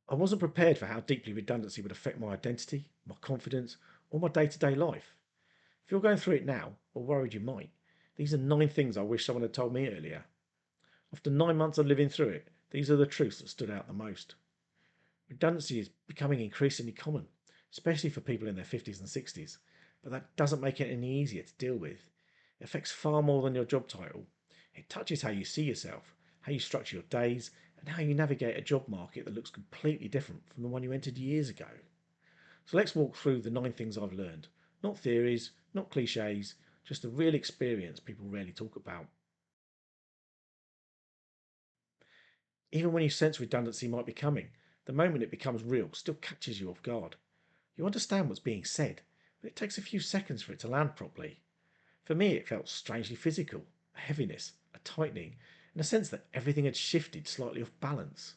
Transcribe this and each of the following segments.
I wasn't prepared for how deeply redundancy would affect my identity, my confidence, or my day to day life. If you're going through it now, or worried you might, these are 9 things I wish someone had told me earlier. After 9 months of living through it, these are the truths that stood out the most. Redundancy is becoming increasingly common, especially for people in their 50s and 60s, but that doesn't make it any easier to deal with. It affects far more than your job title. It touches how you see yourself, how you structure your days, and how you navigate a job market that looks completely different from the one you entered years ago. So let's walk through the 9 things I've learned. Not theories, not cliches, just the real experience people rarely talk about. Even when you sense redundancy might be coming, the moment it becomes real still catches you off guard. You understand what's being said, but it takes a few seconds for it to land properly. For me, it felt strangely physical, a heaviness, a tightening, and a sense that everything had shifted slightly off balance.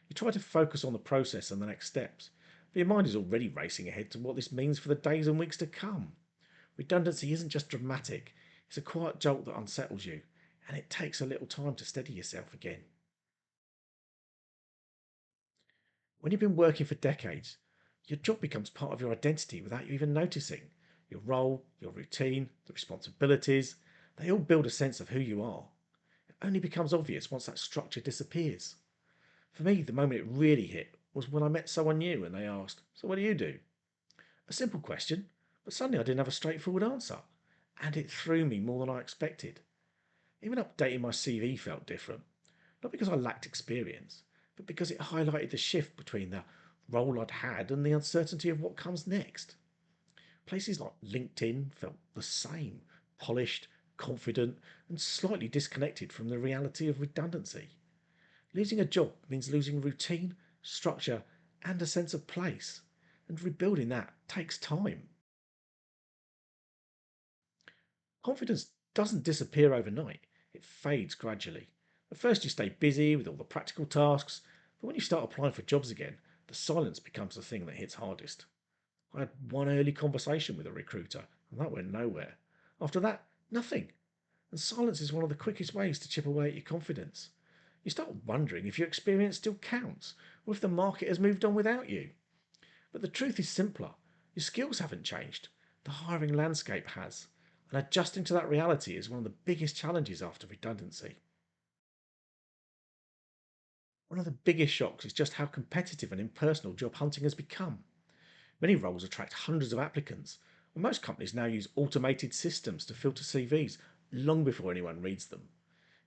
You try to focus on the process and the next steps, but your mind is already racing ahead to what this means for the days and weeks to come. Redundancy isn't just dramatic, it's a quiet jolt that unsettles you, and it takes a little time to steady yourself again. When you've been working for decades, your job becomes part of your identity without you even noticing. Your role, your routine, the responsibilities, they all build a sense of who you are. It only becomes obvious once that structure disappears. For me, the moment it really hit was when I met someone new and they asked, "So what do you do?" A simple question, but suddenly I didn't have a straightforward answer. And it threw me more than I expected. Even updating my CV felt different. Not because I lacked experience, but because it highlighted the shift between the role I'd had and the uncertainty of what comes next. Places like LinkedIn felt the same, polished, confident, and slightly disconnected from the reality of redundancy. Losing a job means losing routine, structure, and a sense of place, and rebuilding that takes time. Confidence doesn't disappear overnight, it fades gradually. At first, you stay busy with all the practical tasks, but when you start applying for jobs again, the silence becomes the thing that hits hardest. I had one early conversation with a recruiter, and that went nowhere. After that, nothing. And silence is one of the quickest ways to chip away at your confidence. You start wondering if your experience still counts, or if the market has moved on without you. But the truth is simpler. Your skills haven't changed. The hiring landscape has. And adjusting to that reality is one of the biggest challenges after redundancy. One of the biggest shocks is just how competitive and impersonal job hunting has become. Many roles attract hundreds of applicants, and most companies now use automated systems to filter CVs long before anyone reads them.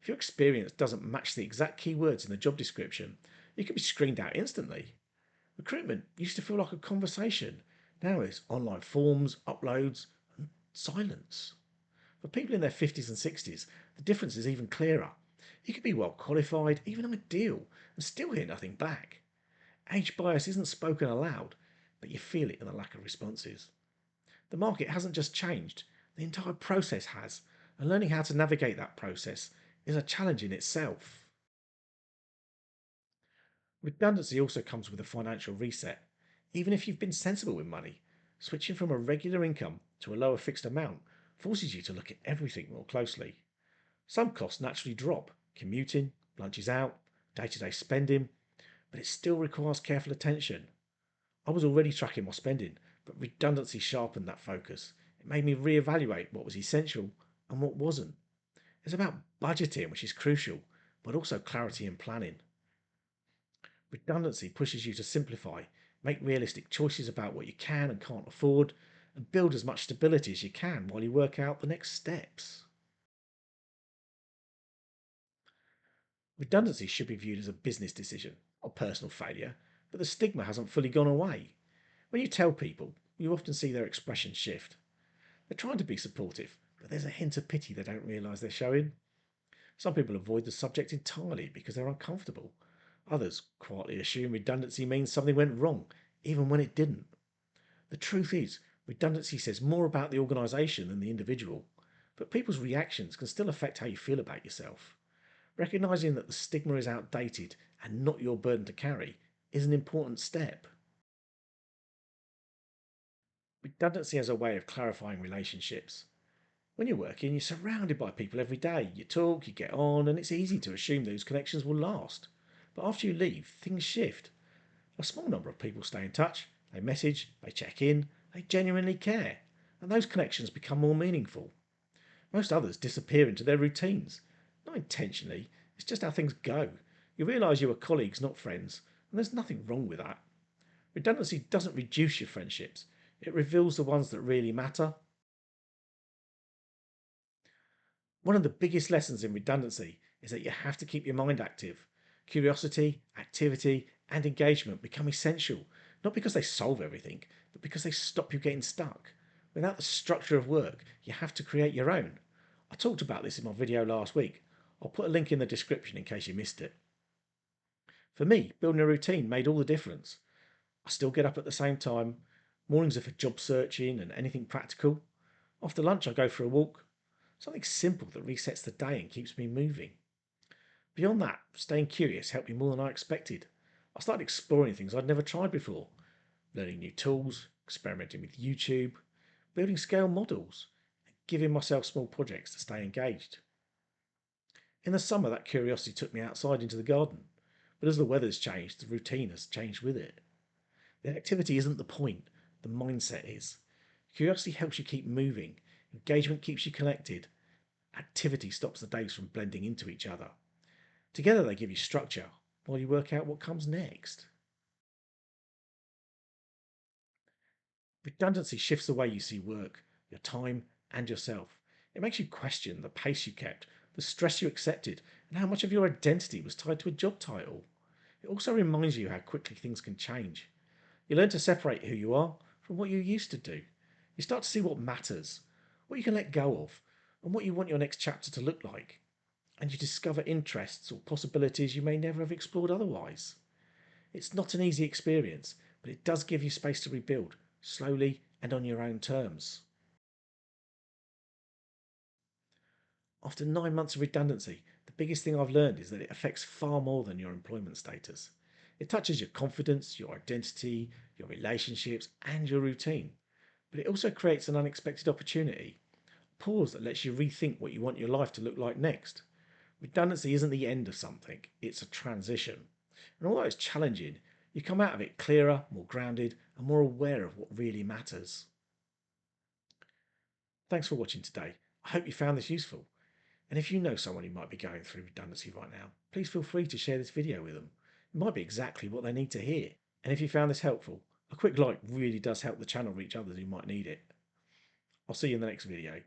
If your experience doesn't match the exact keywords in the job description, you can be screened out instantly. Recruitment used to feel like a conversation. Now it's online forms, uploads, and silence. For people in their 50s and 60s, the difference is even clearer. You could be well qualified, even ideal, and still hear nothing back. Age bias isn't spoken aloud, but you feel it in the lack of responses. The market hasn't just changed, the entire process has, and learning how to navigate that process is a challenge in itself. Redundancy also comes with a financial reset. Even if you've been sensible with money, switching from a regular income to a lower fixed amount forces you to look at everything more closely. Some costs naturally drop commuting, lunches out, day to day spending, but it still requires careful attention. I was already tracking my spending, but redundancy sharpened that focus. It made me reevaluate what was essential and what wasn't. It's about budgeting, which is crucial, but also clarity and planning. Redundancy pushes you to simplify, make realistic choices about what you can and can't afford, and build as much stability as you can while you work out the next steps. Redundancy should be viewed as a business decision, not personal failure, but the stigma hasn't fully gone away. When you tell people, you often see their expression shift. They're trying to be supportive, but there's a hint of pity they don't realise they're showing. Some people avoid the subject entirely because they're uncomfortable. Others quietly assume redundancy means something went wrong, even when it didn't. The truth is, redundancy says more about the organisation than the individual, but people's reactions can still affect how you feel about yourself. Recognising that the stigma is outdated and not your burden to carry is an important step. Redundancy has a way of clarifying relationships. When you're working, you're surrounded by people every day. You talk, you get on, and it's easy to assume those connections will last. But after you leave, things shift. A small number of people stay in touch, they message, they check in, they genuinely care, and those connections become more meaningful. Most others disappear into their routines. Not intentionally, it's just how things go. You realise you are colleagues, not friends, and there's nothing wrong with that. Redundancy doesn't reduce your friendships, it reveals the ones that really matter. One of the biggest lessons in redundancy is that you have to keep your mind active. Curiosity, activity, and engagement become essential, not because they solve everything, but because they stop you getting stuck. Without the structure of work, you have to create your own. I talked about this in my video last week. I'll put a link in the description in case you missed it. For me, building a routine made all the difference. I still get up at the same time. Mornings are for job searching and anything practical. After lunch, I go for a walk. Something simple that resets the day and keeps me moving. Beyond that, staying curious helped me more than I expected. I started exploring things I'd never tried before, learning new tools, experimenting with YouTube, building scale models, and giving myself small projects to stay engaged. In the summer, that curiosity took me outside into the garden, but as the weather's changed, the routine has changed with it. The activity isn't the point, the mindset is. Curiosity helps you keep moving, engagement keeps you connected, activity stops the days from blending into each other. Together they give you structure while you work out what comes next. Redundancy shifts the way you see work, your time, and yourself. It makes you question the pace you kept, the stress you accepted, and how much of your identity was tied to a job title. It also reminds you how quickly things can change. You learn to separate who you are from what you used to do. You start to see what matters, what you can let go of, and what you want your next chapter to look like. And you discover interests or possibilities you may never have explored otherwise. It's not an easy experience, but it does give you space to rebuild, slowly and on your own terms. After 9 months of redundancy, the biggest thing I've learned is that it affects far more than your employment status. It touches your confidence, your identity, your relationships, and your routine. But it also creates an unexpected opportunity, a pause that lets you rethink what you want your life to look like next. Redundancy isn't the end of something, it's a transition. And although it's challenging, you come out of it clearer, more grounded, and more aware of what really matters. Thanks for watching today. I hope you found this useful. And if you know someone who might be going through redundancy right now, please feel free to share this video with them. It might be exactly what they need to hear. And if you found this helpful, a quick like really does help the channel reach others who might need it. I'll see you in the next video.